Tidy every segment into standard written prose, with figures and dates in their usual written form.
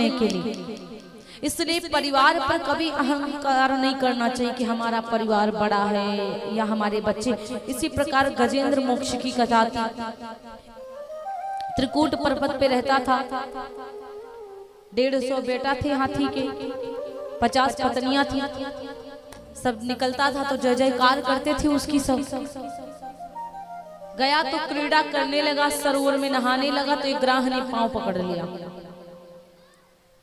रहने के लिए। इसलिए परिवार पर कभी अहंकार नहीं करना चाहिए कि हमारा परिवार बड़ा है या हमारे बच्चे। इसी प्रकार गजेंद्र मोक्ष की कथा थी। त्रिकूट पर्वत पे रहता था, 150 बेटा थे हाथी के, 50 पत्नियां थी। सब निकलता था तो जय जयकार करते थे उसकी। सब गया तो क्रीड़ा करने लगा, सरोवर में नहाने लगा तो एक ग्राह ने पांव पकड़ लिया।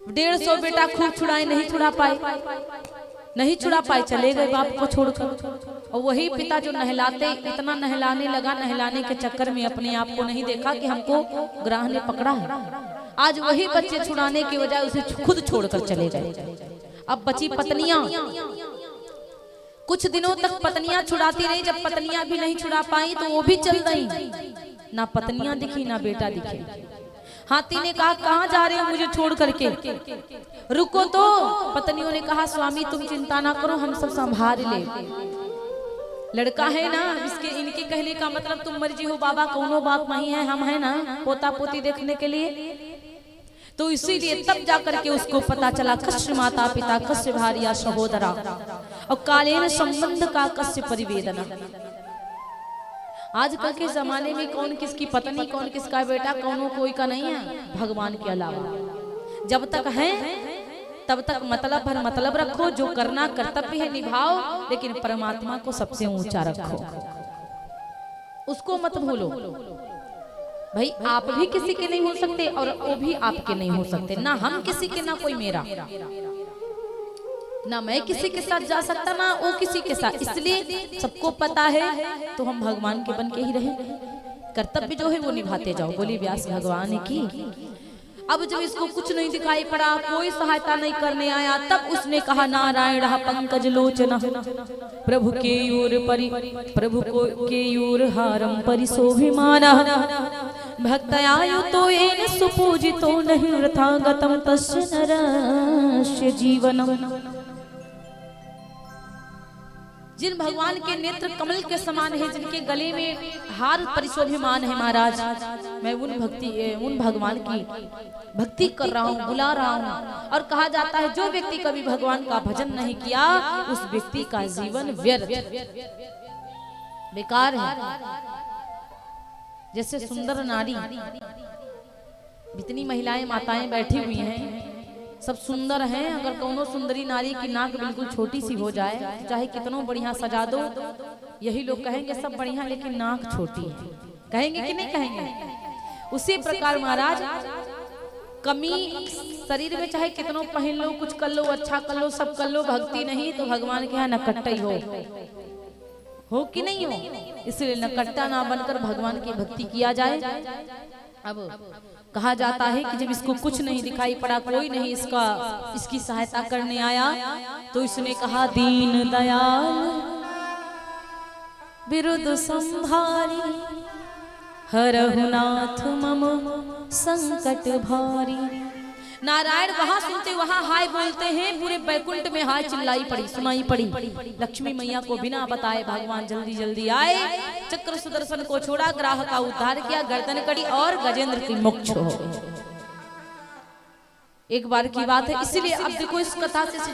150 बेटा खूब छुड़ाए, नहीं छुड़ा पाए, चले गए बाप को छोड़कर। और वही पिता जो नहलाते, इतना नहलाने लगा, नहलाने के चक्कर में अपने आप को नहीं देखा कि हमको ग्राह ने पकड़ा है। आज वही बच्चे छुड़ाने की वजह उसे खुद छोड़कर चले गए। अब बची पत्नियां। कुछ दिनों तक पत्नियां छुड़ाती रही। जब पत्नियां भी नहीं छुड़ा पाई तो वो भी चल गई। ना पत्नियां दिखी ना बेटा दिखे। हाथी ने कहा कहां जा रहे हो मुझे छोड़ करके, रुको तो। पत्नियों ने कहा स्वामी तुम चिंता ना करो, हम सब संभाल ले। लड़का है ना, इसके इनके कहने का मतलब तुम मर्जी हो बाबा, कौनो बाप नहीं है, हम है ना पोता पोती देखने के लिए। तो इसीलिए तब जाकर के उसको पता चला कस्य माता पिता, कस्य भार्या सहोदरा, और कालेन संबंध का कस्य परिवेदना। आजकल के जमाने में कौन किसकी पत्नी, कौन किसका बेटा, कौनो कोई का नहीं है भगवान के अलावा। जब तक है तब तक मतलब भर मतलब रखो, जो करना कर्तव्य है निभाओ, लेकिन परमात्मा को सबसे ऊंचा रखो, उसको मत भूलो। भाई आप भी किसी के नहीं हो सकते और वो भी आपके नहीं हो सकते। ना हम किसी के, ना कोई मेरा, ना मैं किसी के साथ जा सकता ना वो किसी के साथ। इसलिए सबको पता है तो हम भगवान के बन के ही रहे। कर्तव्य जो है वो निभाते जाओ। बोली व्यास भगवान की। अब जब इसको कुछ नहीं दिखाई पड़ा, कोई सहायता नहीं करने आया, तब उसने कहा नारायण पंकज लोचना प्रभु के यूर परि, प्रभु को के यूर हारम परिशोभिमाना भक्तयायु तो येन सुपूजितो नहीं वृथा गतम तस्य नरस्य जीवनम। जिन भगवान के नेत्र कमल के समान है, जिनके गले में हार परिशोभिमान है महाराज, मैं उन भगवान की भक्ति कर रहा हूँ, बुला रहा हूँ। और कहा जाता है जो व्यक्ति कभी भगवान का भजन नहीं किया उस व्यक्ति का जीवन व्यर्थ बेकार है। जैसे सुंदर नारी, जितनी महिलाएं माताएं बैठी हुई हैं सब सुंदर हैं। अगर कोनो सुंदरी नारी की नाक बिल्कुल छोटी सी हो जाए, चाहे कितनों बढ़िया सजा दो, यही लोग कहेंगे सब बढ़िया लेकिन नाक छोटी है, कहेंगे कि नहीं कहेंगे। उसी प्रकार महाराज कमी शरीर में चाहे कितनों पहन लो, कुछ कर लो, अच्छा कर लो, सब कर लो, भक्ति नहीं तो भगवान के यहाँ नकट्टा ही हो कि नहीं हो। इसलिए नकट्टा ना बनकर भगवान की भक्ति किया जाए। अब कहा जाता है कि जब इसको कुछ नहीं दिखाई पड़ा, कोई नहीं इसकी सहायता करने आया, तो इसने कहा दीन दयाल विरुद्ध संभारी हरहु नाथ मम संकट भारी। नारायण वहां सुनते वहां हाय बोलते हैं, पूरे बैकुंठ में हाय चिल्लाई पड़ी, सुनाई पड़ी। लक्ष्मी मैया को बिना बताए भगवान जल्दी जल्दी आए, चक्र सुदर्शन को छोड़ा, ग्राह का उद्धार किया, गर्दन कड़ी और गजेंद्र की मोक्ष हो। एक बार की बात है। इसीलिए अब देखो इस कथा से